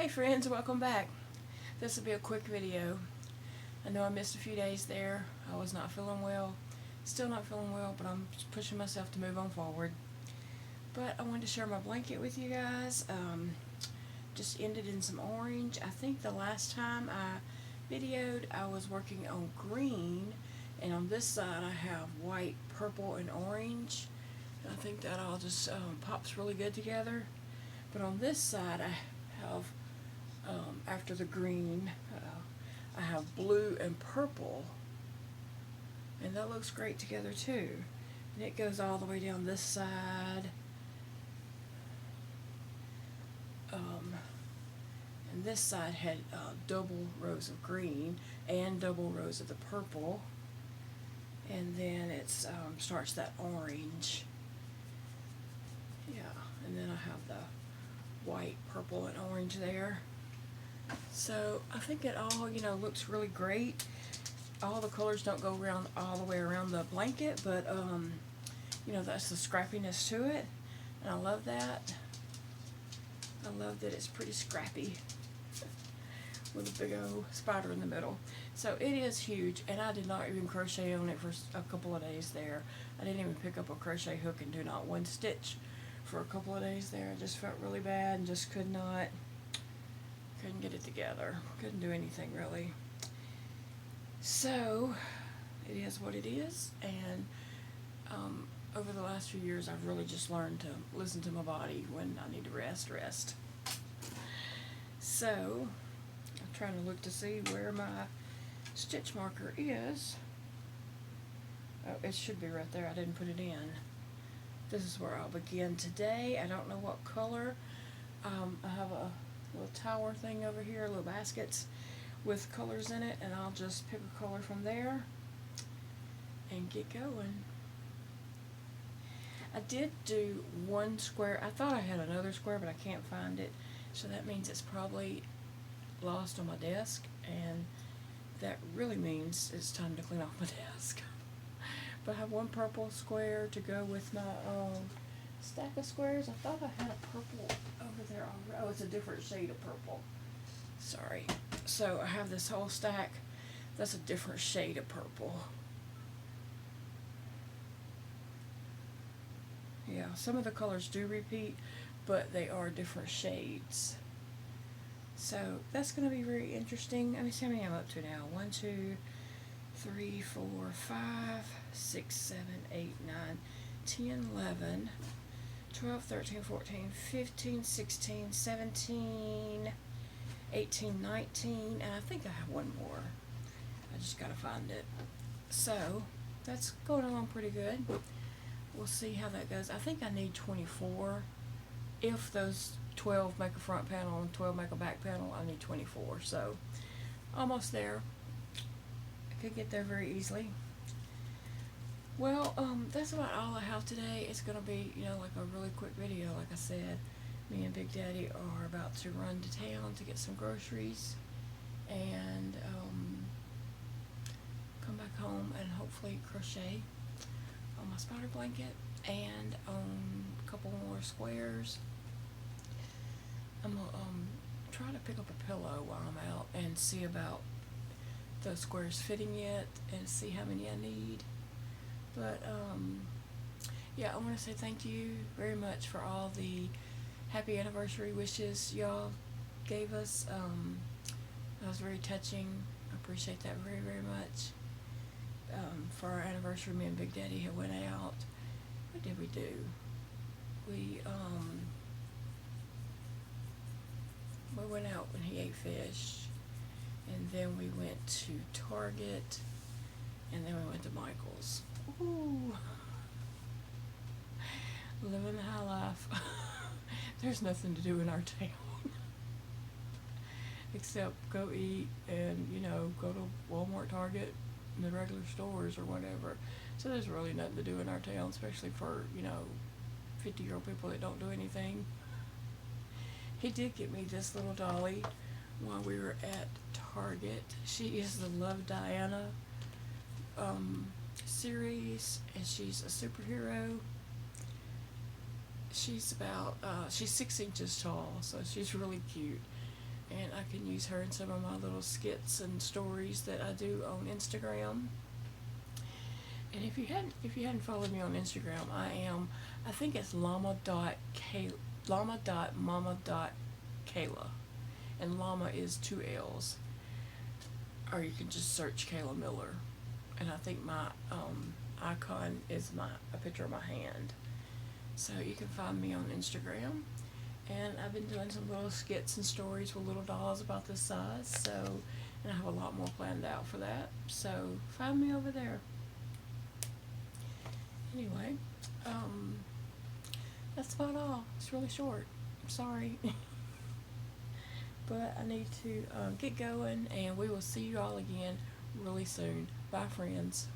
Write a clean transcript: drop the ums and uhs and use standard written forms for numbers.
Hey friends, welcome back. This will be a quick video. I know I missed a few days there. I was not feeling well. Still not feeling well, but I'm pushing myself to move on forward. But I wanted to share my blanket with you guys. Just ended in some orange. I think the last time I videoed, I was working on green. And on this side, I have white, purple, and orange. And I think that all just pops really good together. But on this side, I have after the green, I have blue and purple, and that looks great together too. And it goes all the way down this side, and this side had double rows of green and double rows of the purple, and then it starts that orange. Yeah, and then I have the white, purple, and orange there. So I think it all, looks really great. All the colors don't go around all the way around the blanket, but that's the scrappiness to it, and I love that. I love that it's pretty scrappy with a big old spider in the middle. So it is huge, and I did not even crochet on it for a couple of days there. I didn't even pick up a crochet hook and do not one stitch for a couple of days there. I just felt really bad and just couldn't get it together. Couldn't do anything really. So it is what it is, and over the last few years I've really just learned to listen to my body when I need to rest. So I'm trying to look to see where my stitch marker is. Oh, it should be right there. I didn't put it in. This is where I'll begin today. I don't know what color. I have a little tower thing over here, little baskets with colors in it, and I'll just pick a color from there and get going. I did do one square. I thought I had another square, but I can't find it, so that means it's probably lost on my desk, and that really means it's time to clean off my desk. But I have one purple square to go with my stack of squares. I thought I had a purple over there already. Oh, it's a different shade of purple. Sorry. So I have this whole stack. That's a different shade of purple. Yeah, some of the colors do repeat, but they are different shades. So that's going to be very interesting. Let me see how many I'm up to now. 1, 2, 3, 4, 5, 6, 7, 8, 9, 10, 11, 12, 13, 14, 15, 16, 17, 18, 19, and I think I have one more. I just gotta find it. So that's going along pretty good. We'll see how that goes. I think I need 24. If those 12 make a front panel and 12 make a back panel, I need 24. So almost there. I could get there very easily. Well, that's about all I have today. It's going to be, like a really quick video. Like I said, me and Big Daddy are about to run to town to get some groceries and come back home and hopefully crochet on my spider blanket and a couple more squares. I'm going to try to pick up a pillow while I'm out and see about those squares fitting yet and see how many I need. But yeah, I want to say thank you very much for all the happy anniversary wishes y'all gave us. That was very touching. I appreciate that very, very much. For our anniversary, me and Big Daddy had went out. What did we do? We went out when he ate fish, and then we went to Target, and then we went to Michael's. Ooh. Living the high life. There's nothing to do in our town except go eat and, go to Walmart, Target, and the regular stores or whatever. So there's really nothing to do in our town, especially for, 50-year-old people that don't do anything. He did get me this little dolly while we were at Target. She is the Love Diana series, and she's a superhero. She's 6 inches tall, so she's really cute. and I can use her in some of my little skits and stories that I do on Instagram. And if you hadn't followed me on Instagram, I think it's llama.mama.kayla, and llama is 2 L's, or you can just search Kayla Miller, and I think my icon is a picture of my hand, so you can find me on Instagram. And I've been doing some little skits and stories with little dolls about this size, so, and I have a lot more planned out for that, so find me over there. Anyway, that's about all. It's really short. I'm sorry. But I need to get going, and we will see you all again really soon. Bye, friends.